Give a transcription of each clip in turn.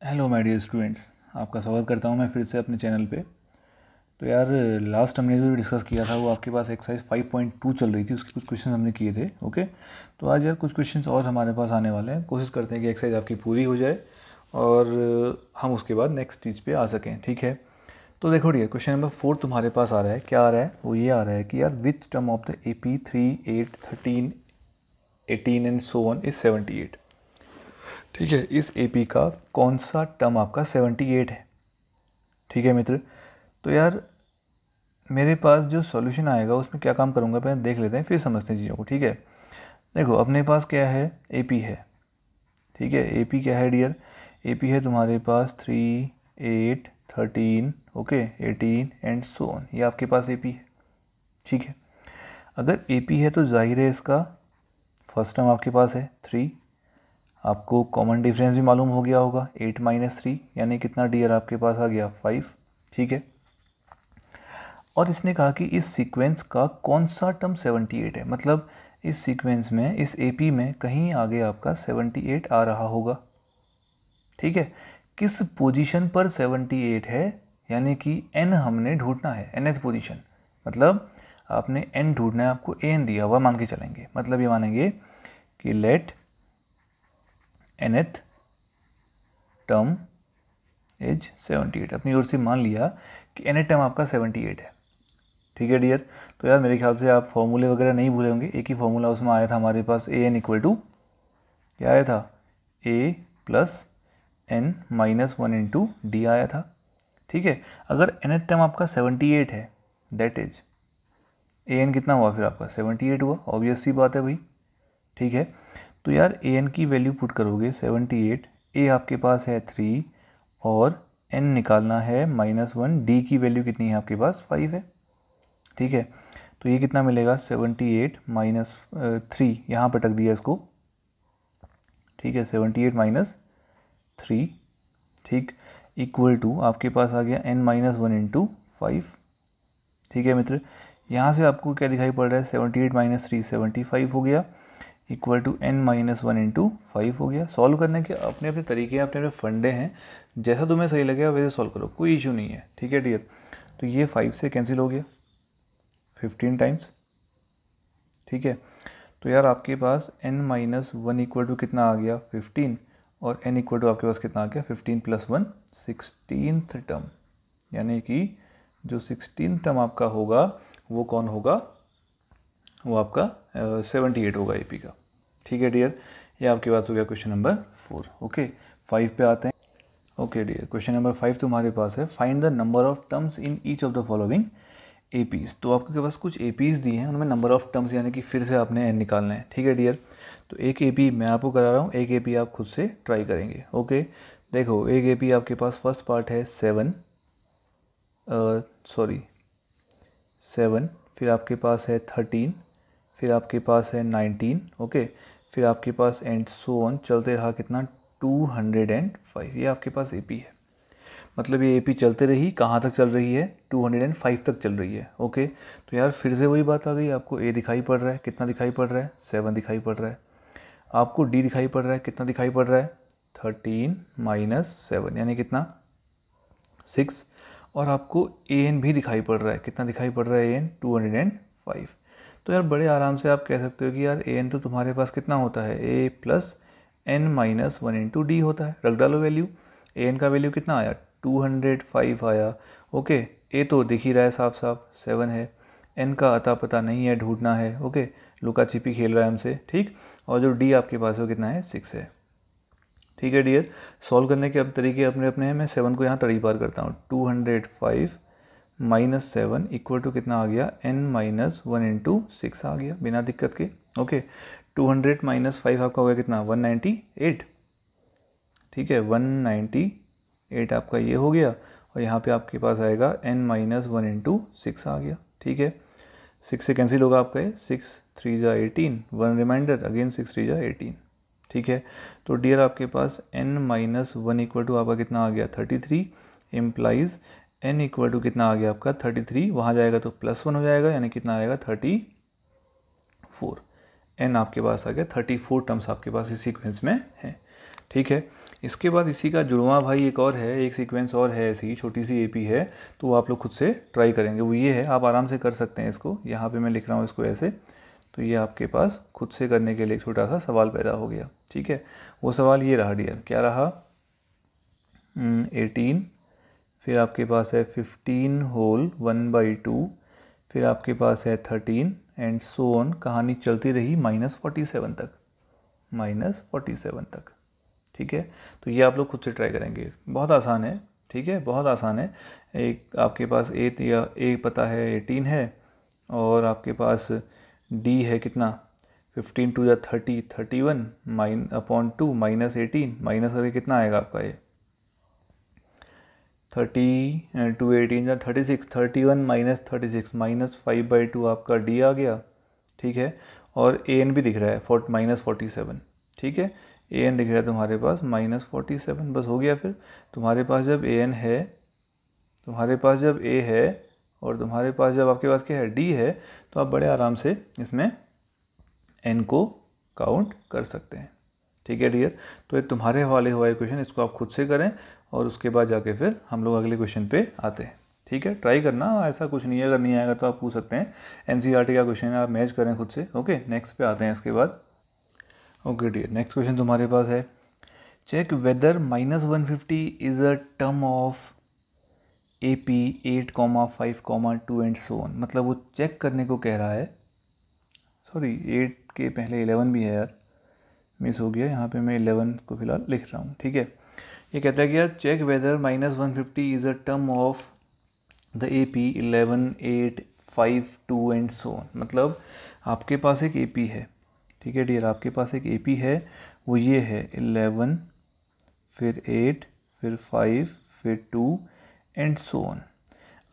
Hello my dear students, आपका स्वागत करता हूं मैं फिर से अपने चैनल पे। तो यार लास्ट हमने जो डिस्कस किया था वो आपके पास एक्सरसाइज 5.2 चल रही थी, उसके कुछ क्वेश्चन हमने किए थे। ओके, तो आज यार कुछ क्वेश्चंस और हमारे पास आने वाले हैं। कोशिश करते हैं कि एक्सरसाइज आपकी पूरी हो जाए और हम उसके बाद नेक्स्ट स्टेज पे आ सकें। ठीक है, तो देखो डियर, क्वेश्चन नंबर 4 तुम्हारे पास आ रहा है। क्या आ रहा है? वो ये आ रहा है कि यार which term of the AP 3, 8, 13, 18 and so on is 78। ठीक है, इस AP का कौन सा टर्म आपका 78 है? ठीक है मित्र, तो यार मेरे पास जो सॉल्यूशन आएगा उसमें क्या काम करूँगा पहले देख लेते हैं, फिर समझते हैं चीज़ों को। ठीक है, देखो अपने पास क्या है, AP है। ठीक है, AP क्या है डियर? AP है तुम्हारे पास 3, 8, 13, ओके, 18 एंड सो ऑन। ये आपके पास AP है। ठीक है, अगर AP है तो जाहिर है इसका फर्स्ट टर्म आपके पास है 3। आपको कॉमन डिफरेंस भी मालूम हो गया होगा, 8 - 3 यानी कितना डियर आपके पास आ गया 5। ठीक है, और इसने कहा कि इस सीक्वेंस का कौन सा टर्म 78 है, मतलब इस सीक्वेंस में, इस AP में कहीं आगे आपका 78 आ रहा होगा। ठीक है, किस पोजीशन पर 78 है, यानी कि n हमने ढूंढना है, nth पोजीशन। मतलब आपने n ढूंढना है, आपको an दिया हुआ मान के चलेंगे। मतलब ये मानेंगे कि लेट nth टर्म इज 78। अपनी ओर से मान लिया कि nth टर्म आपका 78 है। ठीक है डियर, तो यार मेरे ख्याल से आप फॉर्मूले वगैरह नहीं भूले होंगे। एक ही फॉर्मूला उसमें आया था हमारे पास, an इक्वल टू क्या आया था, a plus n minus 1 into D आया था। ठीक है, अगर nth टर्म आपका 78 है, दैट इज an कितना हुआ फिर आपका 78 हुआ, ऑब्वियस सी बात है भाई। ठीक है, तो यार an की वैल्यू पुट करोगे 78, a आपके पास है 3 और n निकालना है -1, d की वैल्यू कितनी है आपके पास 5 है। ठीक है, तो ये कितना मिलेगा 78 माइनस 3, यहाँ पर टक दिया इसको। ठीक है, 78 माइनस 3, ठीक, इक्वल टू आपके पास आ गया n-1 इंटू 5। ठीक है मित्र, यहाँ से आपको क्या दिखाई पड़ रहा है, 78 माइनस 3 75 हो गया, इक्वल टू n-1 इंटू 5 हो गया। सॉल्व करने के अपने अपने तरीके हैं, अपने अपने फंडे हैं, जैसा तुम्हें सही लगेगा वैसे सॉल्व करो, कोई इशू नहीं है। ठीक है डियर, तो ये 5 से कैंसिल हो गया 15 टाइम्स। ठीक है, तो यार आपके पास n-1 इक्वल टू कितना आ गया 15, और n इक्वल टू आपके पास कितना आ गया 15 + 1 16th टर्म, यानी कि जो 16th टर्म आपका होगा वो कौन होगा, वो आपका 78 होगा AP का। ठीक है डियर, ये आपके पास हो गया क्वेश्चन नंबर 4। ओके, 5 पे आते हैं। ओके डियर, क्वेश्चन नंबर 5 तुम्हारे पास है, find the number of terms in each of the following APs। तो आपके पास कुछ APs दिए हैं, उनमें नंबर ऑफ टर्म्स यानी कि फिर से आपने n निकालना है। ठीक है डियर, तो एक AP मैं आपको करा रहा हूँ, एक AP आप खुद से ट्राई करेंगे। ओके, देखो एक AP आपके पास फर्स्ट पार्ट है 7, फिर आपके पास है 13, फिर आपके पास है 19, ओके, फिर आपके पास एंड सो ऑन चलते रहा कितना 205। ये आपके पास AP है, मतलब ये AP चलते रही, कहाँ तक चल रही है 205 तक चल रही है। ओके, तो यार फिर से वही बात आ गई, आपको A दिखाई पड़ रहा है, कितना दिखाई पड़ रहा है 7 दिखाई पड़ रहा है। आपको D दिखाई पड़ रहा है, कितना दिखाई पड़ रहा है 13 माइनस 7 यानी कितना 6, और आपको AN भी दिखाई पड़ रहा है, कितना दिखाई पड़ रहा है AN 205। तो यार बड़े आराम से आप कह सकते हो कि यार AN तो तुम्हारे पास कितना होता है, A plus n-1 into D होता है। रख डालो वैल्यू, AN का वैल्यू कितना आया 205 आया। ओके, A तो दिख ही रहा है साफ साफ 7 है, N का अता पता नहीं है, ढूंढना है। ओके, लुका छिपी खेल रहा है हमसे, ठीक, और जो D आपके पास है वो कितना है 6 है। ठीक है डियर, सॉल्व करने के अब तरीके अपने अपने हैं। मैं 7 को यहाँ तड़ी पार करता हूँ, 205 माइनस 7 इक्वल टू कितना आ गया n-1 इंटू 6 आ गया बिना दिक्कत के। ओके, 200 माइनस 5 आपका हो गया कितना 198। ठीक है, 198 आपका ये हो गया, और यहाँ पे आपके पास आएगा n-1 इंटू 6 आ गया। ठीक है, 6 से कैंसिल होगा आपका ये, 6 3 जा 18, 1 रिमाइंडर अगेन 6 3 जा 18। ठीक है, तो डियर आपके पास n-1 इक्वल टू आपका कितना आ गया 33, इम्प्लाइज n इक्वल टू कितना आ गया आपका 33, वहाँ जाएगा तो +1 हो जाएगा, यानी कितना आएगा 34। n आपके पास आ गया 34 टर्म्स आपके पास इस सीक्वेंस में है। ठीक है। इसके बाद इसी का जुड़वां भाई एक और है, एक सीक्वेंस और है, ऐसी छोटी सी एपी है, तो वो आप लोग खुद से ट्राई करेंगे। वो ये है, आप आराम से कर सकते हैं इसको, यहाँ पे मैं लिख रहा हूँ इसको ऐसे। तो ये आपके पास खुद से करने के लिए एक छोटा सा सवाल पैदा हो गया। ठीक है, वो सवाल ये रहा डियर, क्या रहा, 18, फिर आपके पास है 15 होल 1/2, फिर आपके पास है 13 एंड सो ऑन, कहानी चलती रही -47 तक, -47 तक। ठीक है, तो ये आप लोग खुद से ट्राई करेंगे, बहुत आसान है। ठीक है, बहुत आसान है। एक आपके पास ए पता है 18 है, और आपके पास डी है कितना, 15 टू या 30, 31 (2) -18, माइनस करके कितना आएगा आपका ये 30 टू 18 या 36, 31 -36 -5/2 आपका डी आ गया। ठीक है, और ए एन भी दिख रहा है -47। ठीक है, ए एन दिख रहा है तुम्हारे पास -47, बस हो गया। फिर तुम्हारे पास जब ए एन है, तुम्हारे पास जब ए है, और तुम्हारे पास जब आपके पास क्या है, डी है, तो आप बड़े आराम से इसमें एन को काउंट कर सकते हैं। ठीक है डियर, तो ये तुम्हारे हवाले हुआ है क्वेश्चन, इसको आप खुद से करें और उसके बाद जाके फिर हम लोग अगले क्वेश्चन पे आते हैं। ठीक है, ट्राई करना, ऐसा कुछ नहीं है, अगर नहीं आएगा तो आप पूछ सकते हैं। एनसीईआरटी का क्वेश्चन है, आप मैच करें खुद से। ओके, नेक्स्ट पे आते हैं इसके बाद। ओके डियर, नेक्स्ट क्वेश्चन तुम्हारे पास है, check whether -150 is a term of AP 8,5,2 and so on. मतलब वो चेक करने को कह रहा है, सॉरी 8 के पहले 11 भी है यार, मिस हो गया, यहाँ पे मैं 11 को फिलहाल लिख रहा हूँ। ठीक है, ये कहता है कि यार check whether -150 is a term of the AP 11, 8, 5, 2 and so on. मतलब आपके पास एक AP है। ठीक है डियर, आपके पास एक AP है, वो ये है 11, फिर 8, फिर 5, फिर 2 एंड सो ऑन।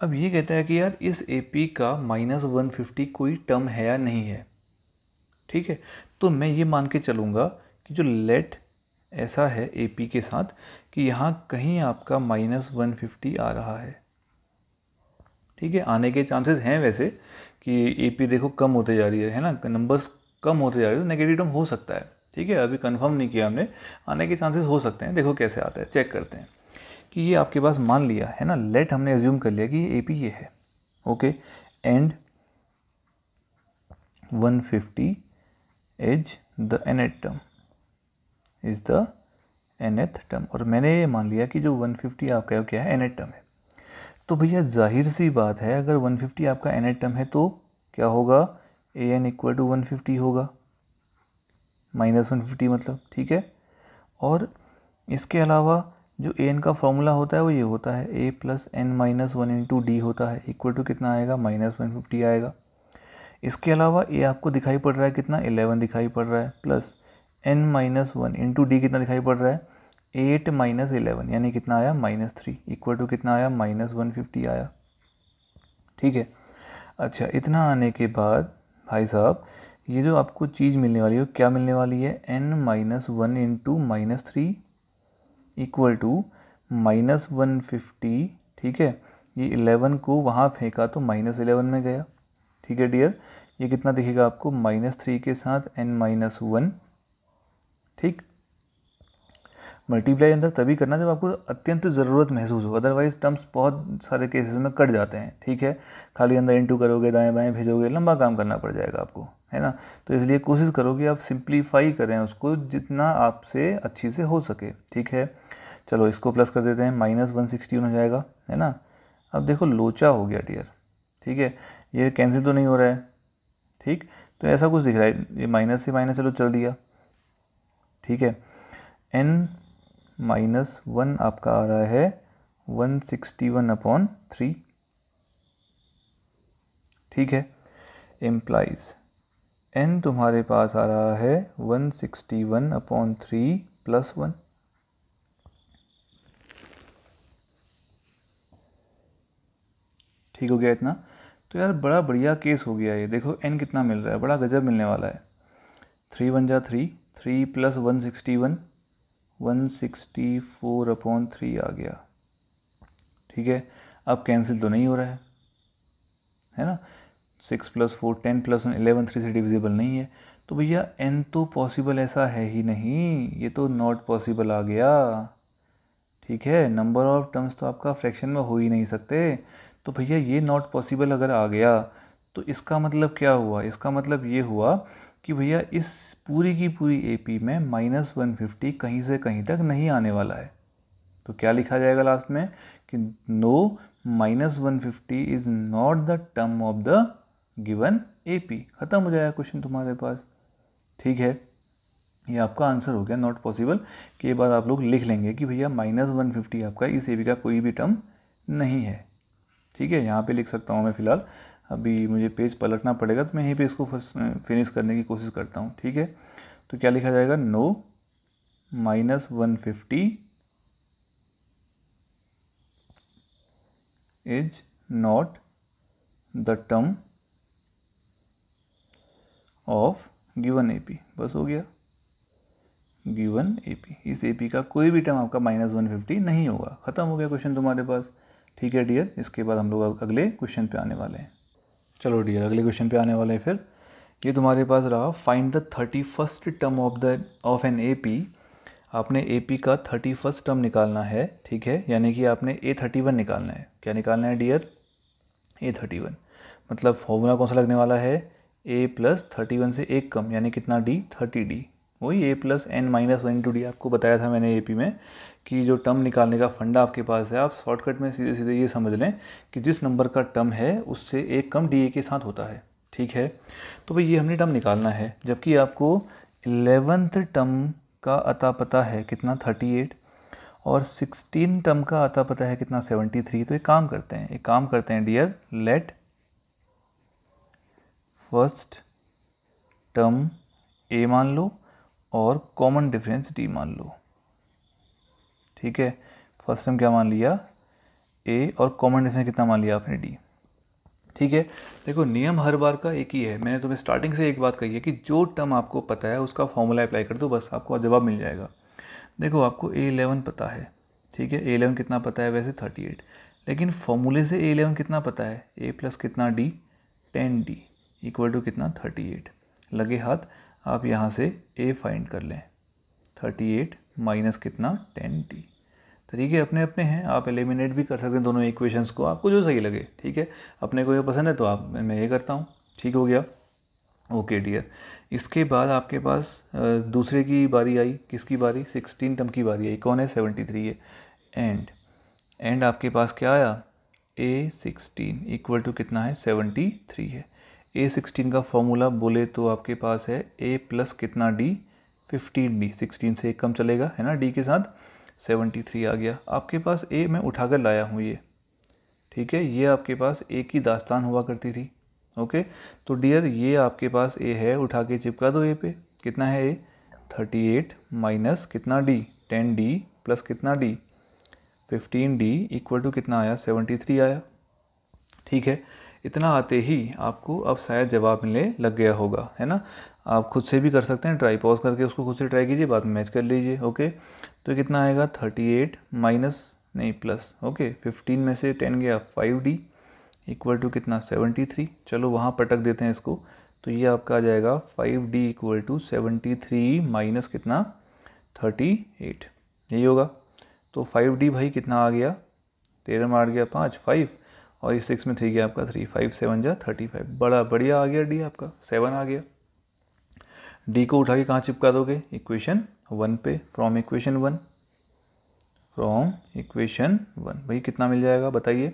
अब ये कहता है कि यार इस AP का -150 कोई टर्म है या नहीं है। ठीक है, तो मैं ये मान के चलूँगा कि जो लेट ऐसा है AP के साथ कि यहाँ कहीं आपका -150 आ रहा है। ठीक है, आने के चांसेस हैं वैसे कि AP देखो कम होते जा रही है ना, नंबर्स कम होते जा रही है, तो नेगेटिव टर्म हो सकता है। ठीक है, अभी कंफर्म नहीं किया हमने, आने के चांसेस हो सकते हैं। देखो कैसे आता है, चेक करते हैं कि ये आपके पास मान लिया है ना, लेट हमने एज्यूम कर लिया कि ये AP ये है। Okay, and 150 is the nth term, is the nth term, और मैंने ये मान लिया कि जो 150 आपका है वो क्या है, nth टर्म है। तो भैया जाहिर सी बात है, अगर 150 आपका nth टर्म है तो क्या होगा, an = 150 होगा, -150 मतलब। ठीक है, और इसके अलावा जो an का फॉर्मूला होता है वो ये होता है a + n-1 × d होता है, इक्वल टू कितना आएगा, -150 आएगा। इसके अलावा ए आपको दिखाई पड़ रहा है कितना, 11 दिखाई पड़ रहा है, प्लस n-1 × d कितना दिखाई पड़ रहा है, 8 - 11 यानी कितना आया, -3, इक्वल टू कितना आया, -150 आया। ठीक है, अच्छा इतना आने के बाद भाई साहब ये जो आपको चीज़ मिलने वाली है क्या मिलने वाली है, n-1 × -3 इक्वल टू -150। ठीक है, ये 11 को वहाँ फेंका तो -11 में गया। ठीक है डियर, ये कितना दिखेगा आपको, -3 के साथ n-1। ठीक, मल्टीप्लाई अंदर तभी करना जब आपको अत्यंत ज़रूरत महसूस हो, अदरवाइज टर्म्स बहुत सारे केसेस में कट जाते हैं। ठीक है, खाली अंदर इंटू करोगे, दाएं बाएं भेजोगे, लंबा काम करना पड़ जाएगा आपको, है ना। तो इसलिए कोशिश करो कि आप सिंप्लीफाई करें उसको जितना आपसे अच्छी से हो सके। ठीक है, चलो इसको प्लस कर देते हैं, -161 हो जाएगा, है ना। अब देखो लोचा हो गया डियर। ठीक है, ये कैंसिल तो नहीं हो रहा है। ठीक, तो ऐसा कुछ दिख रहा है, ये माइनस से माइनस चलो चल दिया। ठीक है, n-1 आपका आ रहा है 161/3। ठीक है, इम्प्लाइज n तुम्हारे पास आ रहा है 161/3 + 1। ठीक हो गया इतना। तो यार बड़ा बढ़िया केस हो गया ये, देखो n कितना मिल रहा है, बड़ा गजब मिलने वाला है। 3 × 1 = 3, 3 + 161, 164/3 आ गया। ठीक है, अब कैंसिल तो नहीं हो रहा है ना, 6 + 4 10 + 1 11, 3 से डिविजिबल नहीं है, तो भैया n तो पॉसिबल ऐसा है ही नहीं, ये तो नॉट पॉसिबल आ गया। ठीक है, नंबर ऑफ टर्म्स तो आपका फ्रैक्शन में हो ही नहीं सकते। तो भैया ये नॉट पॉसिबल अगर आ गया तो इसका मतलब क्या हुआ, इसका मतलब ये हुआ कि भैया इस पूरी की पूरी AP में -150 कहीं से कहीं तक नहीं आने वाला है। तो क्या लिखा जाएगा लास्ट में कि no -150 is not the term of the given AP। ख़त्म हो जाएगा क्वेश्चन तुम्हारे पास। ठीक है, ये आपका आंसर हो गया नॉट पॉसिबल। कि ये बात आप लोग लिख लेंगे कि भैया -150 आपका इस AP का कोई भी टर्म नहीं है। ठीक है, यहाँ पे लिख सकता हूँ मैं फ़िलहाल, अभी मुझे पेज पलटना पड़ेगा तो मैं यहीं पे इसको फिनिश करने की कोशिश करता हूँ। ठीक है, तो क्या लिखा जाएगा, no -150 is not the term of given AP। बस हो गया, गिवन AP, इस AP का कोई भी टर्म आपका -150 नहीं होगा। ख़त्म हो गया क्वेश्चन तुम्हारे पास। ठीक है डियर, इसके बाद हम लोग अगले क्वेश्चन पे आने वाले हैं। चलो डियर, अगले क्वेश्चन पे आने वाले हैं फिर। ये तुम्हारे पास रहा, find the 31st term of an AP। आपने AP का 31st टर्म निकालना है। ठीक है, यानी कि आपने A31 निकालना है। क्या निकालना है डियर, A31। मतलब फॉर्मूला कौन सा लगने वाला है, A + 31 से एक कम, यानी कितना D, 30D। वही A + n-1 आपको बताया था मैंने AP में कि जो टर्म निकालने का फंडा आपके पास है, आप शॉर्टकट में सीधे सीधे ये समझ लें कि जिस नंबर का टर्म है उससे एक कम DA के साथ होता है। ठीक है, तो भाई ये हमने टर्म निकालना है, जबकि आपको 11th टर्म का अता पता है कितना, 38, और 16 टर्म का अता पता है कितना, 73। तो एक काम करते हैं dear, let first term A मान लो और कॉमन डिफरेंस D मान लो। ठीक है, फर्स्ट टर्म क्या मान लिया, A, और कॉमन डिफरेंस कितना मान लिया आपने, D। ठीक है, देखो नियम हर बार का एक ही है। मैंने तुम्हें स्टार्टिंग से एक बात कही है कि जो टर्म आपको पता है उसका फॉर्मूला अप्लाई कर दो, बस आपको जवाब मिल जाएगा। देखो आपको A11 पता है। ठीक है, A11 कितना पता है, वैसे 38, लेकिन फॉर्मूले से A11 कितना पता है, A + कितना D, 10D इक्वल टू कितना, 38। लगे हाथ, आप यहाँ से A फाइंड कर लें, 38 माइनस कितना, 10D। तरीके अपने अपने हैं, आप एलिमिनेट भी कर सकते हैं दोनों इक्वेशंस को, आपको जो सही लगे। ठीक है, अपने को ये पसंद है तो आप, मैं ये करता हूँ। ठीक हो गया, ओके डियर। इसके बाद आपके पास दूसरे की बारी आई, किसकी बारी, 16 टर्म की बारी आई। कौन है, 73 है। एंड आपके पास क्या आया, A16 इक्वल टू कितना है, 73 है। A16 का फॉर्मूला बोले तो आपके पास है A + कितना D, 15D। 16 से एक कम चलेगा, है ना, D के साथ, 73 आ गया आपके पास। A मैं उठाकर लाया हूँ ये। ठीक है, ये आपके पास A की दास्तान हुआ करती थी। ओके, तो डियर ये आपके पास A है, उठा के चिपका दो A पे। कितना है A, 38 माइनस कितना D, 10D + कितना D, 15D इक्वल टू कितना आया, 73 आया। ठीक है, इतना आते ही आपको अब शायद जवाब मिलने लग गया होगा, है ना। आप खुद से भी कर सकते हैं ट्राई, पॉज करके उसको खुद से ट्राई कीजिए, बाद में मैच कर लीजिए। ओके, तो कितना आएगा, 38 माइनस नहीं प्लस, ओके 15 में से 10 गया, 5D इक्वल टू कितना, 73। चलो वहाँ पटक देते हैं इसको, तो ये आपका आ जाएगा 5D इक्वल टू 73 माइनस कितना, 38, यही होगा। तो 5D भाई कितना आ गया, 13 में 8 गया 5, 5, और इस 6 में 3 गया आपका 3, 5 7 जा 35। बड़ा बढ़िया आ गया D आपका, 7 आ गया। D को उठा के कहाँ चिपका दोगे, इक्वेशन 1 पे, फ्रॉम इक्वेशन 1, भाई कितना मिल जाएगा बताइए।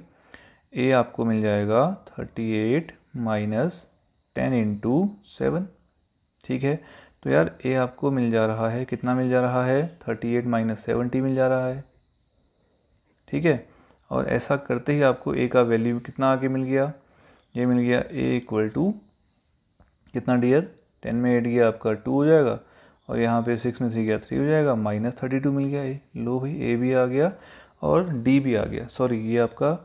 A आपको मिल जाएगा 38 माइनस 10 इंटू 7। ठीक है, तो यार A आपको मिल जा रहा है, कितना मिल जा रहा है, 38 माइनस 70 मिल जा रहा है। ठीक है, और ऐसा करते ही आपको A का वैल्यू कितना आगे मिल गया, ये मिल गया A इक्वल टू कितना डियर, 10 में 8 गया आपका 2 हो जाएगा, और यहाँ पे 6 में 3 गया 3 हो जाएगा, -32 मिल गया A। लो भाई A भी आ गया और D भी आ गया, सॉरी ये आपका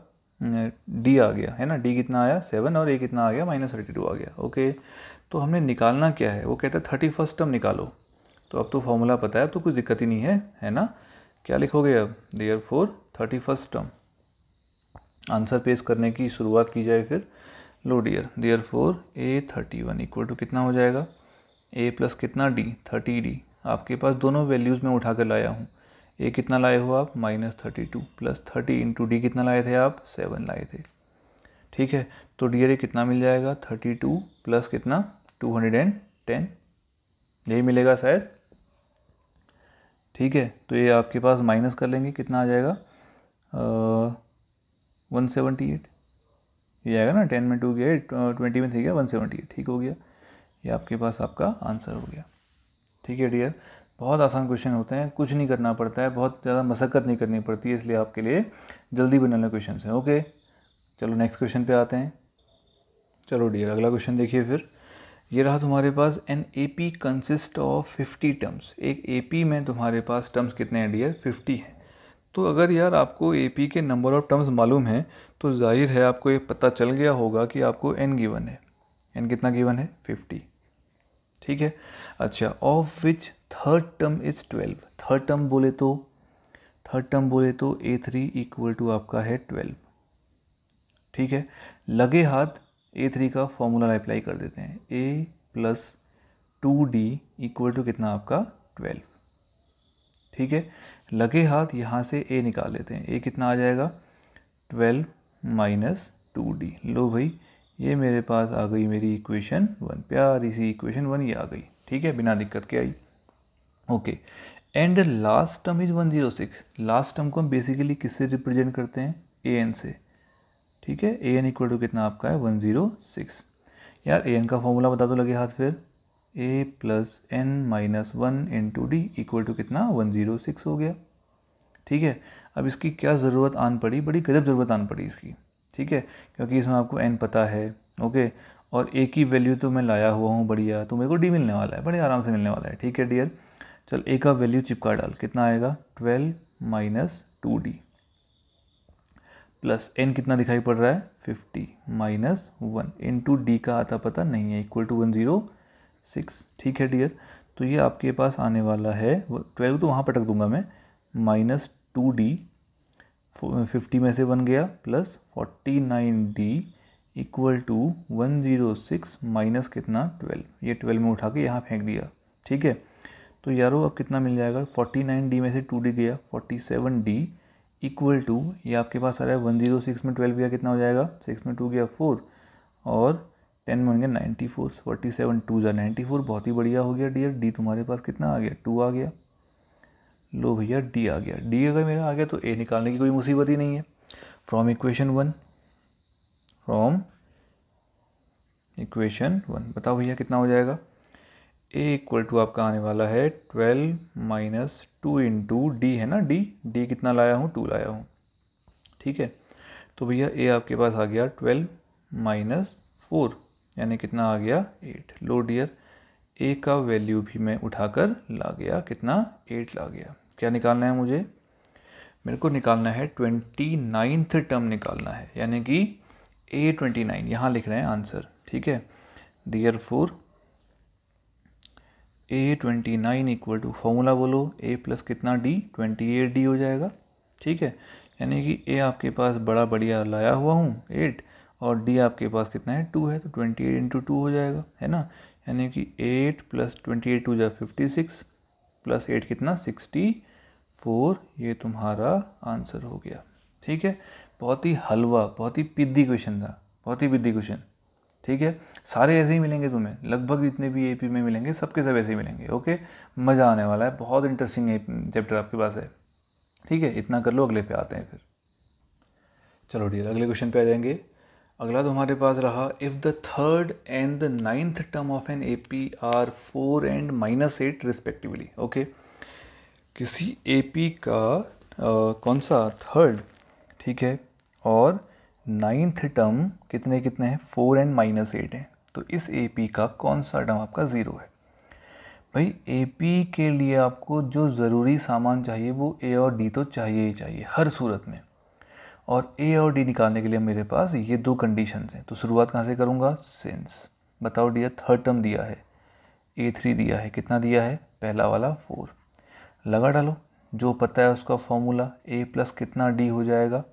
D आ गया, है ना। D कितना आया, 7, और A कितना आ गया, -32 आ गया। ओके, तो हमने निकालना क्या है, वो कहता है 31st टर्म निकालो। तो अब तो फॉर्मूला पता है, अब तो कुछ दिक्कत ही नहीं है ना। क्या लिखोगे अब, देयरफॉर 31st टर्म। आंसर पेश करने की शुरुआत की जाए फिर। लो dear, therefore A31 equal to कितना हो जाएगा, ए प्लस कितना डी, 30D। आपके पास दोनों वैल्यूज़ में उठा कर लाया हूँ। ए कितना लाए हो आप, -32 प्लस 30 इंटू डी कितना लाए थे आप, 7 लाए थे। ठीक है, तो डियर ये कितना मिल जाएगा, 32 प्लस कितना 210, यही मिलेगा शायद। ठीक है, तो ये आपके पास माइनस कर लेंगे, कितना आ जाएगा 178। ये आएगा ना, 10 में 2 गया, 20 में 3 गया, 178। ठीक हो गया, ये आपके पास आपका आंसर हो गया। ठीक है डियर, बहुत आसान क्वेश्चन होते हैं, कुछ नहीं करना पड़ता है, बहुत ज़्यादा मशक्क़त नहीं करनी पड़ती है, इसलिए आपके लिए जल्दी बनने वाले क्वेश्चन हैं। ओके, चलो नेक्स्ट क्वेश्चन पे आते हैं। चलो डियर, अगला क्वेश्चन देखिए फिर। ये रहा तुम्हारे पास, an A P consist of 50 terms. एक ए पी में तुम्हारे पास टर्म्स कितने हैं डियर, 50 हैं। तो अगर यार आपको ए पी के नंबर ऑफ टर्म्स मालूम है तो जाहिर है आपको ये पता चल गया होगा कि आपको एन गिवन है। एन कितना गिवन है, 50। ठीक है, अच्छा, of which third term is 12। Third term बोले तो A3 इक्वल टू आपका है 12। ठीक है, लगे हाथ A3 का फॉर्मूला अप्लाई कर देते हैं, A plus 2D equal to कितना आपका 12। ठीक है, लगे हाथ यहाँ से A निकाल लेते हैं, A कितना आ जाएगा 12 माइनस 2D। लो भाई, ये मेरे पास आ गई मेरी इक्वेशन 1, प्यारी सी इक्वेशन 1 ये आ गई। ठीक है, बिना दिक्कत के आई। Okay, and last term is 106। Last term को हम बेसिकली किससे रिप्रेजेंट करते हैं, an से। ठीक है, an इक्वल टू कितना आपका है 106। यार an का फॉर्मूला बता दो लगे हाथ फिर, a plus n minus 1 into D equal to कितना 106 हो गया। ठीक है, अब इसकी क्या ज़रूरत आन पड़ी, बड़ी गजब ज़रूरत आन पड़ी इसकी। ठीक है, क्योंकि इसमें आपको n पता है। ओके, और a की वैल्यू तो मैं लाया हुआ हूँ बढ़िया, तो मेरे को d मिलने वाला है, बड़े आराम से मिलने वाला है। ठीक है डियर, चल a का वैल्यू चिपका डाल, कितना आएगा 12 माइनस 2d प्लस n कितना दिखाई पड़ रहा है 50 माइनस 1 इंटू डी का आता पता नहीं है, इक्वल टू 106। ठीक है डियर, तो ये आपके पास आने वाला है 12 तो वहाँ पटक दूंगा मैं, -2d 50 में से 1 गया plus 49d equal to 106 minus कितना 12, ये 12 में उठा के यहाँ फेंक दिया। ठीक है, तो यारो अब कितना मिल जाएगा, 49d में से 2d गया, 47d इक्वल टू, ये आपके पास आ रहा है 106 में 12 गया कितना हो जाएगा, 6 में 2 गया 4 और 10 में बन गया 94। 47 2 जा 94, बहुत ही बढ़िया हो गया डियर। डी तुम्हारे पास कितना आ गया, 2 आ गया। लो भैया डी आ गया, डी अगर मेरा आ गया तो ए निकालने की कोई मुसीबत ही नहीं है। फ्रॉम इक्वेशन 1 बताओ भैया कितना हो जाएगा, ए इक्वल टू आपका आने वाला है 12 माइनस 2 इंटू डी है ना, डी कितना लाया हूँ 2 लाया हूँ। ठीक है, तो भैया ए आपके पास आ गया 12 माइनस 4 यानी कितना आ गया 8। लो डियर, ए का वैल्यू भी मैं उठाकर ला गया, कितना 8 ला गया। क्या निकालना है मुझे, मेरे को निकालना है 29th टर्म निकालना है, यानी कि A29 यहाँ लिख रहे हैं आंसर। ठीक है, dear four A29 equal to, formula बोलो, A प्लस कितना D 28D हो जाएगा। ठीक है, यानी कि A आपके पास बड़ा बढ़िया लाया हुआ हूँ 8 और D आपके पास कितना है 2 है, तो 28 इंटू 2 हो जाएगा, है ना। यानी कि 8 प्लस 28 2 जा 56 प्लस 8 कितना 64, ये तुम्हारा आंसर हो गया। ठीक है, बहुत ही हलवा, बहुत ही पिद्दी क्वेश्चन था, बहुत ही पिद्दी क्वेश्चन। ठीक है, सारे ऐसे ही मिलेंगे तुम्हें, लगभग जितने भी एपी में मिलेंगे सबके सब ऐसे ही मिलेंगे। ओके, मज़ा आने वाला है, बहुत इंटरेस्टिंग चैप्टर आपके पास है। ठीक है, इतना कर लो, अगले पे आते हैं फिर। चलो डियर, अगले क्वेश्चन पे आ जाएंगे। अगला तुम्हारे पास रहा, if the third and the 9th term of an AP are 4 and -8 respectively. Okay, किसी AP का कौन सा थर्ड, ठीक है, और 9th टर्म कितने कितने हैं 4 and -8 हैं, तो इस AP का कौन सा टर्म आपका 0 है। भाई AP के लिए आपको जो ज़रूरी सामान चाहिए वो A और D तो चाहिए ही चाहिए हर सूरत में, और A और D निकालने के लिए मेरे पास ये 2 कंडीशंस हैं। तो शुरुआत कहाँ से करूँगा, सिंस। बताओ डियर, थर्ड टर्म दिया है A3 दिया है, कितना दिया है, पहला वाला 4, लगा डालो, जो पता है उसका फॉर्मूला, A प्लस कितना D हो जाएगा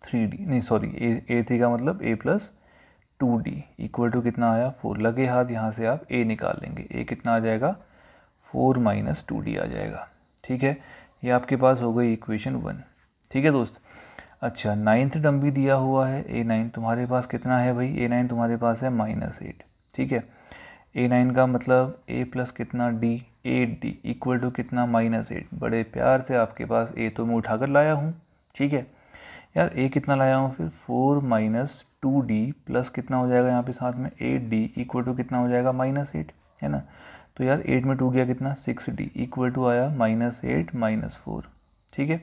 3D, नहीं सॉरी A3 का मतलब A plus 2d equal to कितना आया 4। लगे हाथ यहाँ से आप a निकाल लेंगे, a कितना आ जाएगा 4 माइनस 2d आ जाएगा। ठीक है, ये आपके पास हो गई इक्वेशन 1। ठीक है दोस्त। अच्छा, 9th टर्म भी दिया हुआ है a9, तुम्हारे पास कितना है भाई, a9 तुम्हारे पास है -8। ठीक है, a9 का मतलब a प्लस कितना d, 8d इक्वल टू कितना -8। बड़े प्यार से आपके पास a तो मैं उठाकर लाया हूँ। ठीक है यार, a कितना लाया हूँ फिर 4 माइनस 2d प्लस कितना हो जाएगा यहाँ पे साथ में 8d इक्वल टू कितना हो जाएगा -8, है ना। तो यार 8 में 2 गया कितना 6d इक्वल टू आया -8 -4। ठीक है,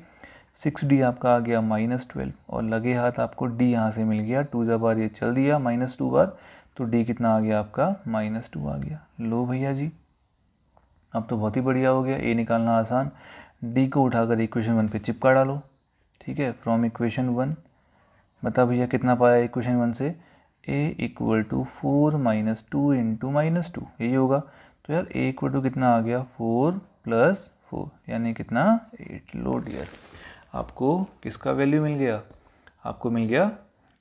6d आपका आ गया -12 और लगे हाथ आपको d यहाँ से मिल गया, 2 जब बार ये चल दिया -2 बार, तो d कितना आ गया आपका -2 आ गया। लो भैया जी, अब तो बहुत ही बढ़िया हो गया, a निकालना आसान। d को उठाकर इक्वेशन 1 पे चिपका डालो। ठीक है, फ्रॉम इक्वेशन 1 बता भैया कितना पाया इक्वेशन 1 से, a equal to 4 minus 2 into -2, यही होगा। तो यार a इक्वल टू कितना आ गया 4 प्लस 4 यानी कितना 8। लो डियर, आपको किसका वैल्यू मिल गया, आपको मिल गया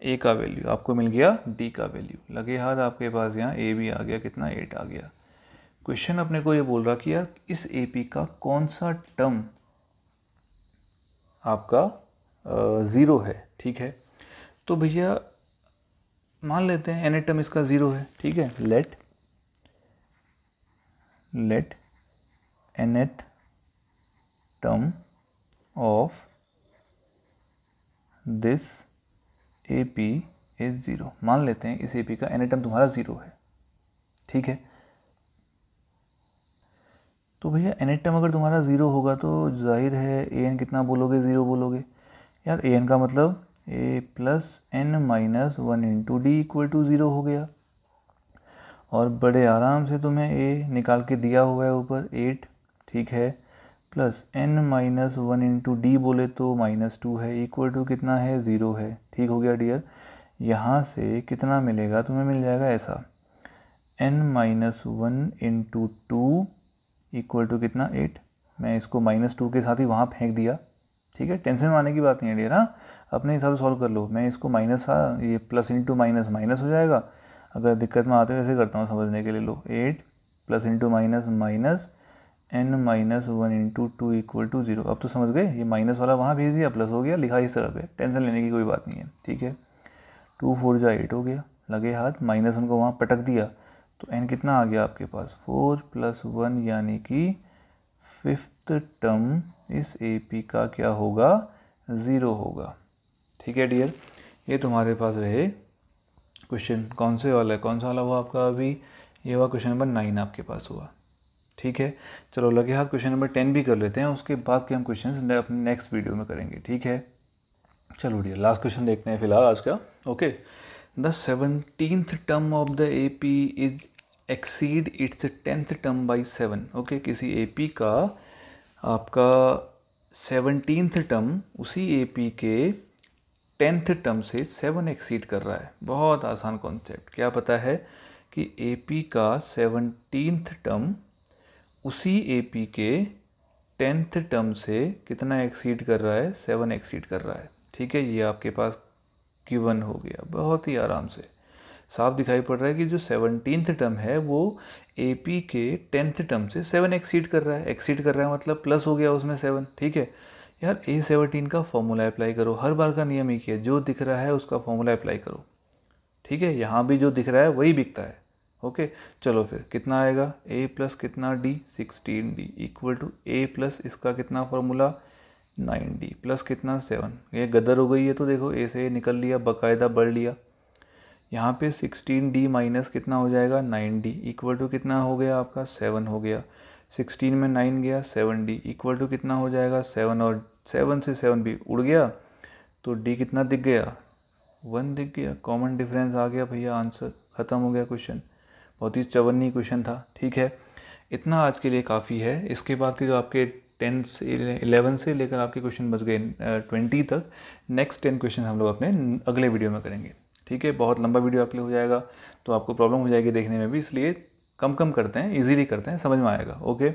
a का वैल्यू, आपको मिल गया d का वैल्यू। लगे हाथ आपके पास यहाँ a भी आ गया, कितना 8 आ गया। क्वेश्चन अपने को ये बोल रहा कि यार इस AP का कौन सा टर्म आपका 0 है। ठीक है, तो भैया मान लेते हैं nth टर्म इसका 0 है। ठीक है, let nth term of this AP is 0। मान लेते हैं इस AP का nth टर्म तुम्हारा 0 है। ठीक है, तो भैया nth टर्म अगर तुम्हारा 0 होगा तो जाहिर है an कितना बोलोगे, 0 बोलोगे। यार an का मतलब a plus n minus 1 into D equal to 0 हो गया। और बड़े आराम से तुम्हें a निकाल के दिया हुआ है ऊपर 8। ठीक है, plus n minus 1 into D बोले तो -2 है इक्वल टू कितना है 0 है। ठीक हो गया डियर, यहाँ से कितना मिलेगा तुम्हें, मिल जाएगा ऐसा n minus 1 into 2 equal to कितना 8। मैं इसको -2 के साथ ही वहाँ फेंक दिया। ठीक है, टेंशन में आने की बात नहीं है डियर, हाँ अपने हिसाब से सॉल्व कर लो। मैं इसको ये प्लस इंटू माइनस माइनस हो जाएगा। अगर दिक्कत में आते हो ऐसे करता हूँ समझने के लिए। लो 8 plus into minus minus n minus 1 into 2 equal to 0। अब तो समझ गए, ये माइनस वाला वहाँ भेज दिया, प्लस हो गया, लिखा इस तरह पे, टेंशन लेने की कोई बात नहीं है। ठीक है, 2 4 जा 8 हो गया, लगे हाथ -1 को वहाँ पटक दिया, तो n कितना आ गया आपके पास 4 प्लस 1 यानी कि 5th टर्म इस AP का क्या होगा 0 होगा। ठीक है डियर, ये तुम्हारे पास रहे क्वेश्चन। कौन से वाला है, कौन सा वाला हुआ आपका अभी, ये हुआ क्वेश्चन नंबर 9 आपके पास हुआ। ठीक है, चलो लगे हाथ क्वेश्चन नंबर 10 भी कर लेते हैं, उसके बाद के हम क्वेश्चन अपने नेक्स्ट वीडियो में करेंगे। ठीक है, चलो डियर लास्ट क्वेश्चन देखते हैं फिलहाल आज का। Okay, the 17th term of the AP is exceed it's 10th term by 7। Okay, किसी AP का आपका 17th टर्म उसी AP के 10th टर्म से 7 एक्सीड कर रहा है। बहुत आसान कॉन्सेप्ट, क्या पता है कि AP का 17th टर्म उसी AP के 10th टर्म से कितना एक्सीड कर रहा है, 7 एक्सीड कर रहा है। ठीक है, ये आपके पास गिवन हो गया, बहुत ही आराम से साफ दिखाई पड़ रहा है कि जो 17th टर्म है वो AP के 10th टर्म से 7 एक्सीड कर रहा है। एक्सीड कर रहा है मतलब प्लस हो गया उसमें 7। ठीक है यार, A17 का फॉर्मूला अप्लाई करो, हर बार का नियम ही है, जो दिख रहा है उसका फॉर्मूला अप्लाई करो। ठीक है, यहाँ भी जो दिख रहा है वही बिकता है। ओके, चलो फिर कितना आएगा, a प्लस कितना d 16d equal to a plus इसका कितना फॉर्मूला 9d प्लस कितना 7। ये गदर हो गई है, तो देखो a से निकल लिया, बाकायदा बढ़ लिया। यहाँ पे 16d माइनस कितना हो जाएगा 9d इक्वल टू कितना हो गया आपका 7 हो गया। 16 में 9 गया, 7d इक्वल टू कितना हो जाएगा 7, और 7 से 7 भी उड़ गया, तो d कितना दिख गया 1 दिख गया। कॉमन डिफरेंस आ गया भैया, आंसर ख़त्म हो गया क्वेश्चन। बहुत ही चवन्नी क्वेश्चन था। ठीक है, इतना आज के लिए काफ़ी है। इसके बाद के जो आपके 10 से 11 से लेकर आपके क्वेश्चन बच गए 20 तक, नेक्स्ट 10 क्वेश्चन हम लोग अपने अगले वीडियो में करेंगे। ठीक है, बहुत लंबा वीडियो आपके लिए हो जाएगा, तो आपको प्रॉब्लम हो जाएगी देखने में भी, इसलिए कम कम करते हैं, इजीली करते हैं, समझ में आएगा। ओके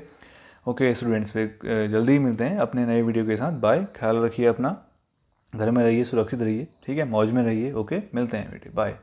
ओके स्टूडेंट्स, फिर जल्दी ही मिलते हैं अपने नए वीडियो के साथ। बाय, ख्याल रखिए अपना, घर में रहिए, सुरक्षित रहिए। ठीक है, मौज में रहिए। ओके, मिलते हैं बेटे, बाय।